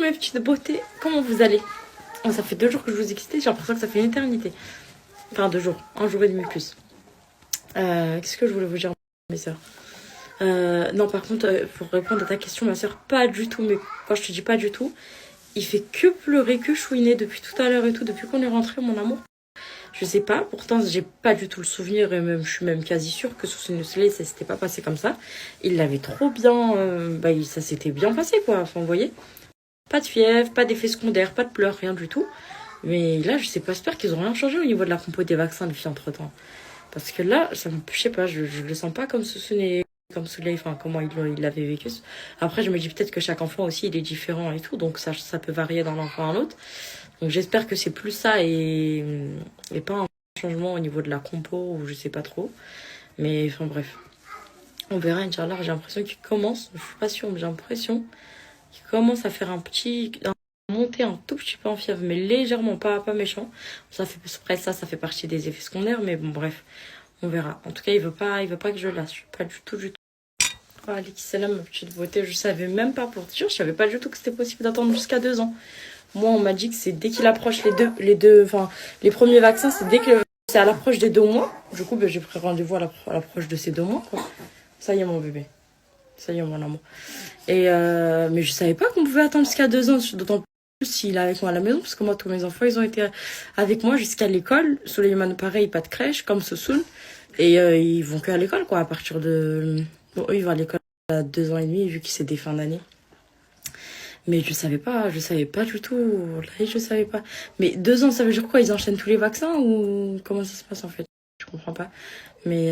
mes petites beautés, comment vous allez? Oh, ça fait 2 jours que je vous ai quitté, j'ai l'impression que ça fait une éternité. Enfin 2 jours, 1 jour et demi plus. Qu'est-ce que je voulais vous dire, mes sœurs? Non, par contre, pour répondre à ta question, ma sœur, pas du tout, mais quand je te dis pas du tout, il fait que pleurer, que chouiner depuis tout à l'heure et tout, depuis qu'on est rentré, mon amour. Je sais pas, pourtant j'ai pas du tout le souvenir et même je suis même quasi sûre que sous une soleil ça s'était pas passé comme ça. Il l'avait trop bien, ça s'était bien passé quoi. Enfin vous voyez, pas de fièvre, pas d'effet secondaire, pas de pleurs, rien du tout. Mais là je sais pas, j'espère qu'ils ont rien changé au niveau de la compo des vaccins les filles entre temps. Parce que là, je sais pas, je le sens pas comme comme soleil, enfin comment il l'avait vécu. Après je me dis peut-être que chaque enfant aussi il est différent et tout, donc ça peut varier d'un enfant à l'autre. Donc j'espère que c'est plus ça et pas un changement au niveau de la compo ou je sais pas trop. Mais enfin bref, on verra, Inch'Allah. J'ai l'impression qu'il commence, je suis pas sûre, mais j'ai l'impression qu'il commence à faire monter un tout petit peu en fièvre, mais légèrement, pas méchant. Ça fait après ça fait partie des effets secondaires, mais bon bref, on verra. En tout cas, il veut pas que je lâche, pas du tout, du tout. Ah, Aliki Salam, ma petite beauté, je savais même pas pour te dire, je savais pas du tout que c'était possible d'attendre jusqu'à 2 ans. Moi, on m'a dit que c'est dès qu'il approche les premiers vaccins, c'est dès que c'est à l'approche des 2 mois. Du coup, j'ai pris rendez-vous à l'approche de ces 2 mois, quoi. Ça y est, mon bébé. Ça y est, mon amour. Mais je savais pas qu'on pouvait attendre jusqu'à 2 ans, d'autant plus s'il est avec moi à la maison, parce que moi, tous mes enfants, ils ont été avec moi jusqu'à l'école. Soleiman, pareil, pas de crèche, comme Sosoun. Et ils vont que à l'école, quoi, à partir de... Bon, eux, ils vont à l'école à 2 ans et demi, vu que c'est des fins d'année. Mais je savais pas du tout. Là, je savais pas. Mais 2 ans, ça veut dire quoi? Ils enchaînent tous les vaccins ou comment ça se passe en fait? Je comprends pas. Mais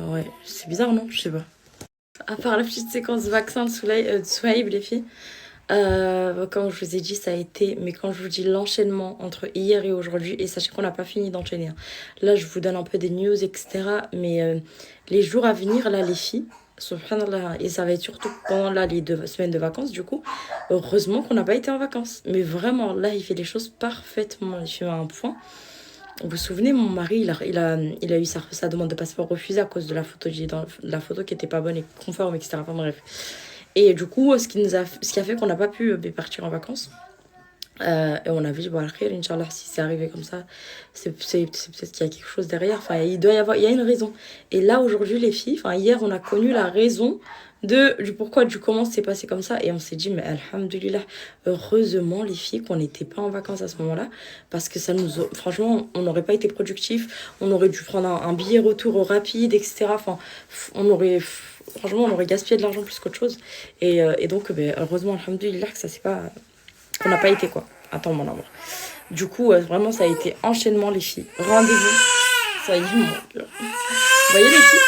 ouais, c'est bizarre, non? Je sais pas. À part la petite séquence vaccin de Souhaïb, les filles, comme je vous ai dit, ça a été, mais quand je vous dis l'enchaînement entre hier et aujourd'hui, et sachez qu'on n'a pas fini d'enchaîner, hein. Là, je vous donne un peu des news, etc. Mais les jours à venir, là, les filles, subhanallah, et ça va être surtout pendant là, les 2 semaines de vacances, du coup, heureusement qu'on n'a pas été en vacances. Mais vraiment, là, il fait les choses parfaitement. Il fait un point. Vous vous souvenez, mon mari, il a eu sa demande de passeport refusée à cause de la photo, la photo qui était pas bonne et conforme, etc. Enfin bref. Et du coup, ce qui a fait qu'on n'a pas pu partir en vacances. Et on avait dit, bon, après, Inch'Allah, si c'est arrivé comme ça, c'est peut-être qu'il y a quelque chose derrière. Enfin, il y a une raison. Et là, aujourd'hui, les filles, enfin, hier, on a connu la raison du pourquoi, du comment c'est passé comme ça. Et on s'est dit, mais alhamdoulilah, heureusement, les filles, qu'on n'était pas en vacances à ce moment-là. Parce que franchement, on n'aurait pas été productif. On aurait dû prendre un billet retour rapide, etc. Enfin, franchement, on aurait gaspillé de l'argent plus qu'autre chose. Et donc, heureusement, alhamdoulilah, que ça c'est pas qu'on n'a pas été quoi. Attends mon amour. Du coup, vraiment, ça a été enchaînement les filles. Rendez-vous. Ça y est, mon Dieu. Vous voyez les filles?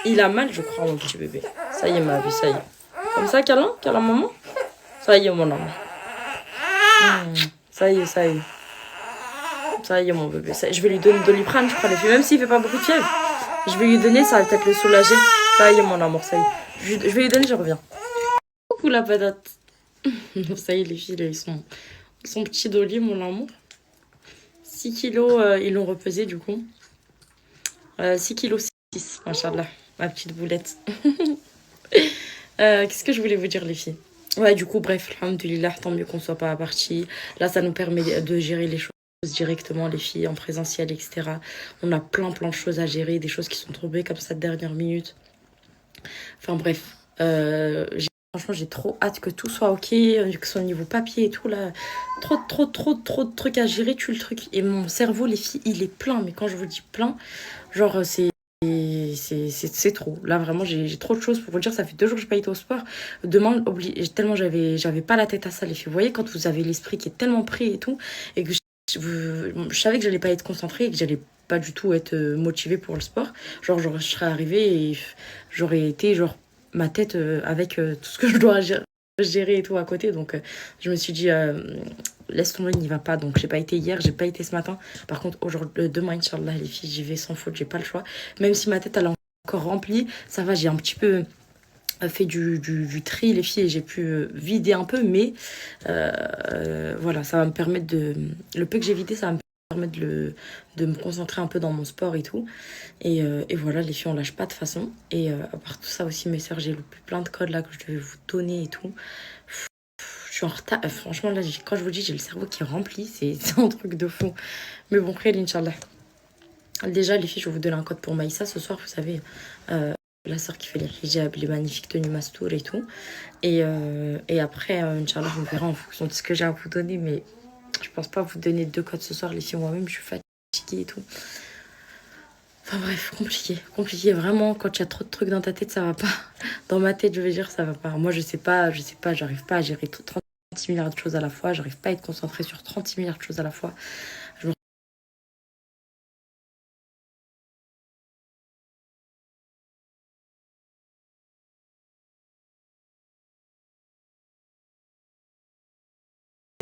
Il a mal, je crois, mon petit bébé. Ça y est, ma vie, ça y est. Comme ça, câlin maman? Ça y est, mon amour. Ça y est, ça y est. Ça y est, mon bébé. Je vais lui donner de Doliprane, je crois, les filles. Même s'il fait pas beaucoup de fièvre. Je vais lui donner, ça va peut-être le soulager. Ça y est, mon amour, ça y est. Je vais lui donner, je reviens. Coucou la patate. Ça y est, les filles, là, ils sont petits Dolly, mon amour. 6 kilos, ils l'ont repesé, du coup. 6 kilos 6, machallah, ma petite boulette. Qu'est-ce que je voulais vous dire, les filles? Ouais, du coup, bref, alhamdoulilah, tant mieux qu'on soit pas partis. Là, ça nous permet de gérer les choses directement, les filles, en présentiel, etc. On a plein de choses à gérer, des choses qui sont tombées comme ça de dernière minute. Enfin, bref. Franchement, j'ai trop hâte que tout soit ok, que ce soit au niveau papier et tout, là. Trop de trucs à gérer, tu le truc. Et mon cerveau, les filles, il est plein. Mais quand je vous dis plein, genre, c'est trop. Là, vraiment, j'ai trop de choses pour vous dire. Ça fait 2 jours que je n'ai pas été au sport. Demain, tellement j'avais pas la tête à ça, les filles. Vous voyez, quand vous avez l'esprit qui est tellement pris et tout, et que je savais que j'allais pas être concentrée et que j'allais pas du tout être motivée pour le sport. Genre, je serais arrivée et j'aurais été, genre, ma tête avec tout ce que je dois gérer et tout à côté. Donc, je me suis dit, laisse tomber, il n'y va pas. Donc, j'ai pas été hier, j'ai pas été ce matin. Par contre, aujourd'hui, demain, Inch'Allah, les filles, j'y vais sans faute, j'ai pas le choix. Même si ma tête, elle est encore remplie, ça va, j'ai un petit peu fait du tri, les filles, et j'ai pu vider un peu. Mais voilà, ça va me permettre le peu que j'ai vidé, ça va me permettre de me concentrer un peu dans mon sport et tout. Et voilà, les filles, on lâche pas de toute façon. Et à part tout ça aussi, mes sœurs, j'ai loupé plein de codes là que je devais vous donner et tout. suis en retard. Franchement, là, quand je vous dis, j'ai le cerveau qui est rempli. C'est un truc de fou. Mais bon, après, Inch'Allah. Déjà, les filles, je vais vous donner un code pour Maïssa. Ce soir, vous savez, la sœur qui fait les hijabs, les magnifiques tenues mastour et tout. Et après, Inch'Allah, on verra en fonction de ce que j'ai à vous donner. Mais je pense pas vous donner 2 codes ce soir, les filles. Moi-même, je suis fatiguée et tout. Enfin bref, compliqué. Vraiment, quand il y a trop de trucs dans ta tête, ça va pas. Dans ma tête, je vais dire, ça va pas. Moi, je sais pas, j'arrive pas à gérer 36 milliards de choses à la fois. J'arrive pas à être concentrée sur 36 milliards de choses à la fois. Je me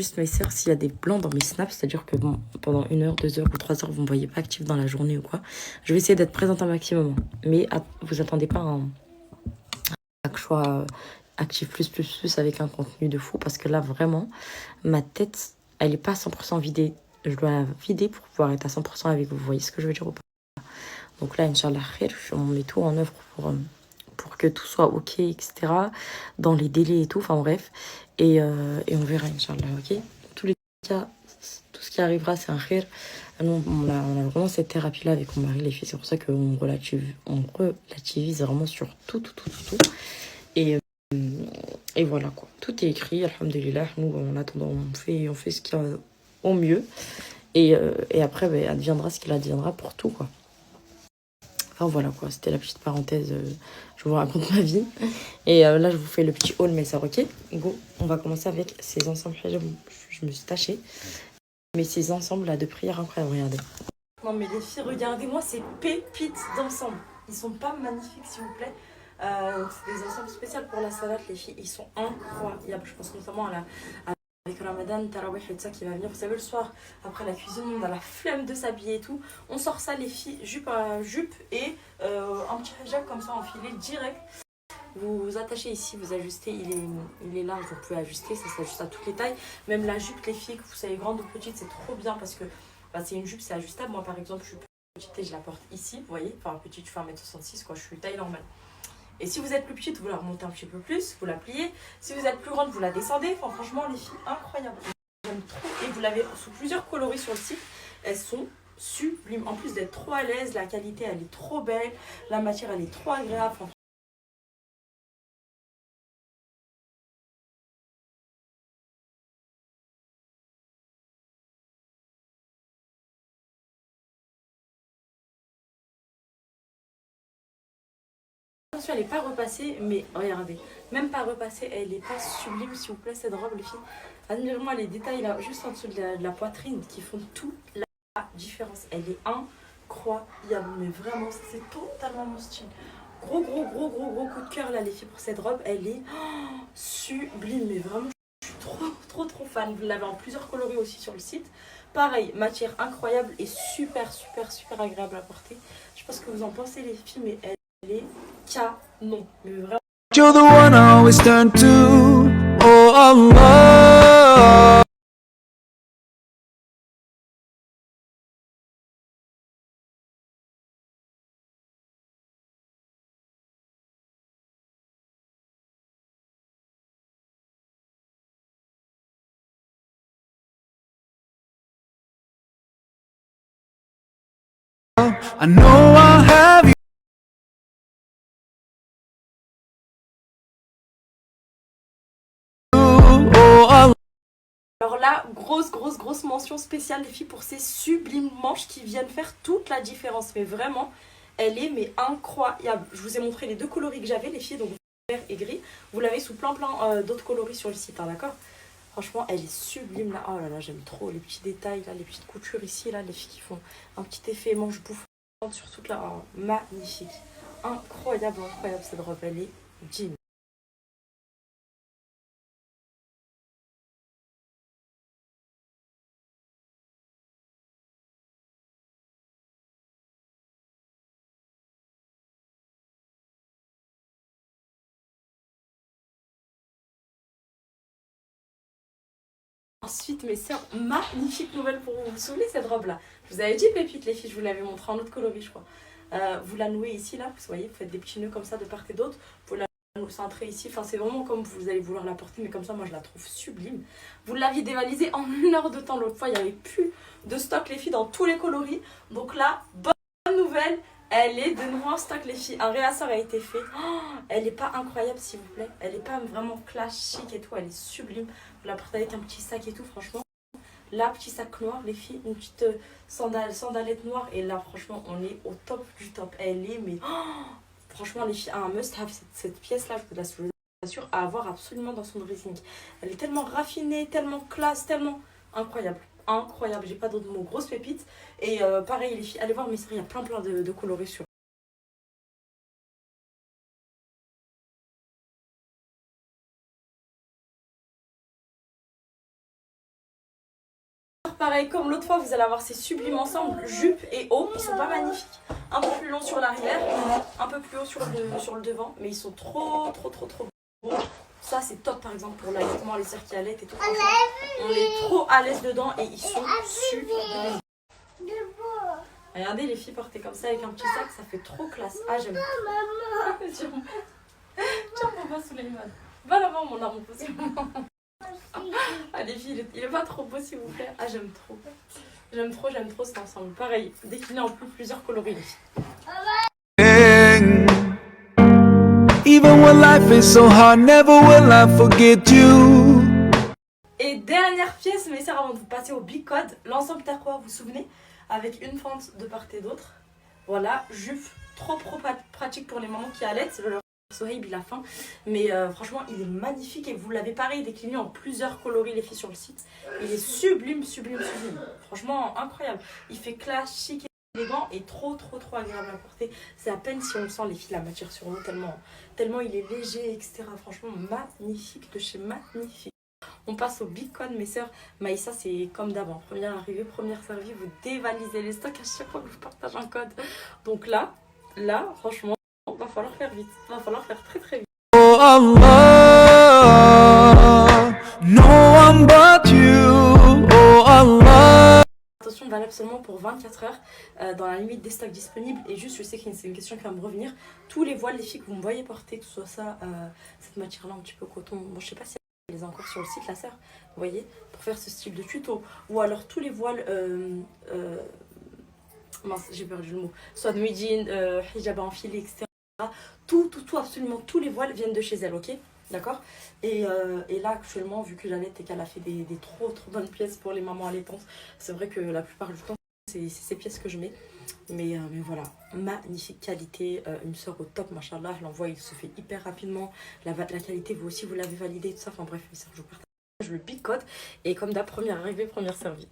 juste mes sœurs, s'il y a des blancs dans mes snaps, c'est-à-dire que bon, pendant 1 heure, 2 heures ou 3 heures, vous me voyez pas active dans la journée ou quoi, je vais essayer d'être présente un maximum. Mais vous attendez pas à que je sois active plus avec un contenu de fou, parce que là, vraiment, ma tête, elle est pas à 100% vidée. Je dois la vider pour pouvoir être à 100% avec vous. Vous voyez ce que je veux dire ou pas? Donc là, Inch'Allah, on met tout en œuvre pour que tout soit OK, etc. Dans les délais et tout, enfin bref. Et on verra, Inch'Allah, OK? Dans tous les cas, tout ce qui arrivera, c'est un khir. Nous, on a vraiment cette thérapie-là avec mon mari, les filles. C'est pour ça qu'on relativise vraiment sur tout. Et, et voilà, quoi. Tout est écrit, alhamdulillah. Nous, en attendant, on fait ce qu'il y a au mieux. Et après, ben, adviendra ce qu'il adviendra pour tout, quoi. Enfin voilà quoi, c'était la petite parenthèse, je vous raconte ma vie. Et là je vous fais le petit haul mais ça ok. Go, on va commencer avec ces ensembles. Je me suis tachée. Mais ces ensembles là de prière incroyables, regardez. Non mais les filles, regardez-moi ces pépites d'ensemble. Ils sont pas magnifiques s'il vous plaît. C'est des ensembles spéciaux pour la salade les filles, ils sont incroyables. Je pense notamment avec Ramadan, Tarawih et tout ça qui va venir. Vous savez, le soir, après la cuisine, on a la flemme de s'habiller et tout. On sort ça, les filles, jupe et un petit hijab comme ça enfilé direct. Vous attachez ici, vous ajustez, il est large, vous pouvez ajuster, ça s'ajuste à toutes les tailles. Même la jupe, les filles, que vous savez, grande ou petite, c'est trop bien parce que bah, c'est une jupe, c'est ajustable. Moi, par exemple, je suis petite et je la porte ici, vous voyez. Enfin, petite, je fais 1m66, quoi, je suis taille normale. Et si vous êtes plus petite, vous la remontez un petit peu plus, vous la pliez. Si vous êtes plus grande, vous la descendez. Enfin, franchement, les filles, incroyables. J'aime trop. Et vous l'avez sous plusieurs coloris sur le site. Elles sont sublimes. En plus d'être trop à l'aise, la qualité, elle est trop belle. La matière, elle est trop agréable. Enfin, attention, elle n'est pas repassée, mais regardez. Même pas repassée, elle n'est pas sublime, s'il vous plaît, cette robe, les filles. Admirez-moi les détails là, juste en dessous de la poitrine, qui font toute la différence. Elle est incroyable, mais vraiment, c'est totalement mon style. Gros coup de cœur là, les filles, pour cette robe. Elle est sublime, mais vraiment, je suis trop fan. Vous l'avez en plusieurs coloris aussi sur le site. Pareil, matière incroyable et super agréable à porter. Je sais pas ce que vous en pensez, les filles, mais elle est canon. Mais vraiment. You're the one I always turn to. Oh Allah. I know I'll have you. Oh Allah. Alors là, grosse mention spéciale les filles pour ces sublimes manches qui viennent faire toute la différence. Mais vraiment, elle est mais incroyable. Je vous ai montré les 2 coloris que j'avais, les filles, donc vert et gris. Vous l'avez sous plein d'autres coloris sur le site, hein, d'accord? Franchement, elle est sublime là. Oh là là, j'aime trop les petits détails là, les petites coutures ici là, les filles qui font un petit effet manche bouffante sur toute la... Oh, magnifique. Incroyable cette robe, elle est digne. Ensuite, mes sœurs, magnifique nouvelle pour vous. Vous vous souvenez cette robe-là? Je vous avais dit pépite, les filles, je vous l'avais montré en autre coloris, je crois. Vous la nouez ici, là, vous voyez, vous faites des petits nœuds comme ça de part et d'autre. Vous la cintrée ici. Enfin, c'est vraiment comme vous allez vouloir la porter, mais comme ça, moi, je la trouve sublime. Vous l'aviez dévalisée en 1 heure de temps. L'autre fois, il n'y avait plus de stock, les filles, dans tous les coloris. Donc là, bonne nouvelle, elle est de nouveau en stock, les filles. Un réassort a été fait. Oh, elle n'est pas incroyable, s'il vous plaît. Elle n'est pas vraiment clash, chic et tout. Elle est sublime. Vous la portez avec un petit sac et tout, franchement. Là, petit sac noir, les filles, une petite sandalette noire. Et là, franchement, on est au top du top. Elle est, mais franchement, les filles, un must-have. Cette pièce-là, je vous l'assure, à avoir absolument dans son dressing. Elle est tellement raffinée, tellement classe, tellement incroyable. Incroyable, j'ai pas d'autres mots. Grosse pépite. Et pareil, les filles, allez voir mes séries, il y a plein de coloris sur. Pareil, comme l'autre fois, vous allez avoir ces sublimes ensembles, jupe et haut. Ils sont pas magnifiques. Un peu plus long sur l'arrière, un peu plus haut sur le devant. Mais ils sont trop beaux. Ça, c'est top, par exemple, pour l'allaitement, les sœurs qui allaitent et tout. On est trop à l'aise dedans et ils sont sublimes. Regardez les filles portées comme ça avec un petit sac, ça fait trop classe. Ah, j'aime. Tiens, papa Souleymane. Va là-bas, mon amour, possiblement. Ah, les filles, il est pas trop beau, s'il vous plaît. Ah, j'aime trop. J'aime trop cet ensemble. Pareil, décliné en plusieurs coloris. Even when life is so hard, never will I forget you. Et dernière pièce, mes sœurs, avant de vous passer au big code, l'ensemble terroir, vous vous souvenez, avec une fente de part et d'autre. Voilà, jupe trop pratique pour les mamans qui allaitent. Le Sohaib, il a faim, mais franchement, il est magnifique et vous l'avez pareil décliné en plusieurs coloris, les filles, sur le site. Il est sublime. Franchement, incroyable. Il fait classe, chic, élégant et trop agréable à porter. C'est à peine si on le sent, les filles, la matière sur nous, tellement il est léger, etc. Franchement, magnifique de chez magnifique. On passe au big code, mes sœurs. Maïssa, c'est comme d'avant. Première arrivée, première servie. Vous dévalisez les stocks à chaque fois que je partage un code. Donc là, franchement, va falloir faire vite. Va falloir faire très vite. Oh Allah, no one but you. Oh Allah. Attention, valable seulement pour 24 heures dans la limite des stocks disponibles. Et juste, je sais que c'est une question qui va me revenir. Tous les voiles, les filles que vous me voyez porter, que ce soit ça, cette matière-là un petit peu coton. Bon, je sais pas si elle les a encore sur le site, la sœur. Vous voyez, pour faire ce style de tuto. Ou alors tous les voiles. Mince, j'ai perdu le mot. Soit de midin, hijab enfilé, etc. Tout, absolument tous les voiles viennent de chez elle, ok? D'accord, et là, actuellement, vu que Jeannette et qu'elle a fait des trop bonnes pièces pour les mamans allaitantes, c'est vrai que la plupart du temps, c'est ces pièces que je mets. Mais voilà, magnifique qualité, une sœur au top, machallah, je l'envoie, il se fait hyper rapidement. La qualité, vous aussi, vous l'avez validé, tout ça. Enfin bref, je vous partage le big code. Et comme d'hab, première arrivée, première servie.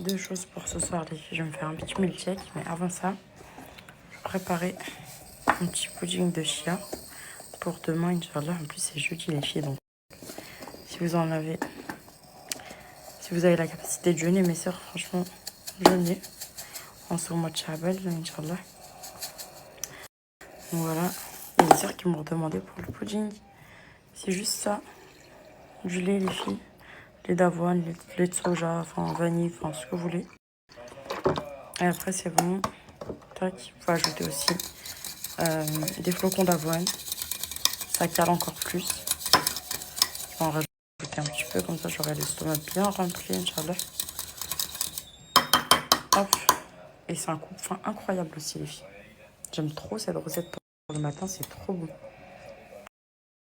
Deux choses pour ce soir, les filles. Je vais me faire un petit milkshake, mais avant ça, je vais préparer un petit pudding de chia pour demain, Inch'Allah. En plus, c'est jeudi, les filles, donc si vous avez la capacité de jeûner, mes soeurs, franchement, jeûnez. En ce mois de Sha'ban, Inch'Allah. Donc voilà. Il y a des soeurs qui m'ont demandé pour le pudding. C'est juste ça. Du lait, les filles. Lait d'avoine, lait de soja, enfin vanille, enfin ce que vous voulez. Et après, c'est bon. Tac. Il faut ajouter aussi des flocons d'avoine. Ça cale encore plus. Je vais en rajouter un petit peu, comme ça j'aurai l'estomac bien rempli, Inch'Allah. Hop. Et c'est un coupe-fin incroyable aussi, les filles. J'aime trop cette recette pour le matin, c'est trop bon.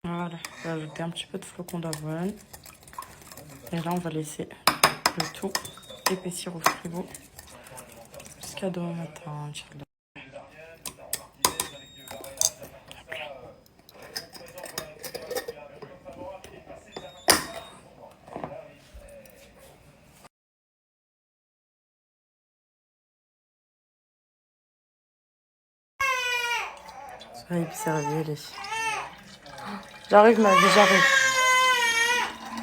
Voilà, je vais ajouter un petit peu de flocons d'avoine. Et là, on va laisser le tout épaissir au frigo jusqu'à demain matin, Inch'Allah. Ça va observer les filles. J'arrive, ma vie, j'arrive.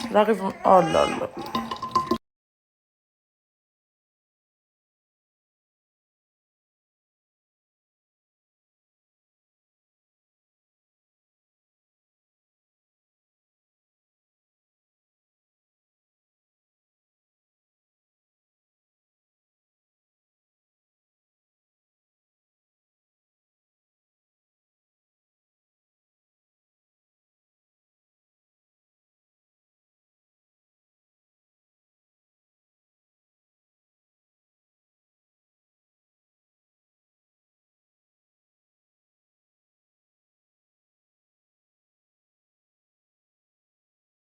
J'arrive. Oh là là.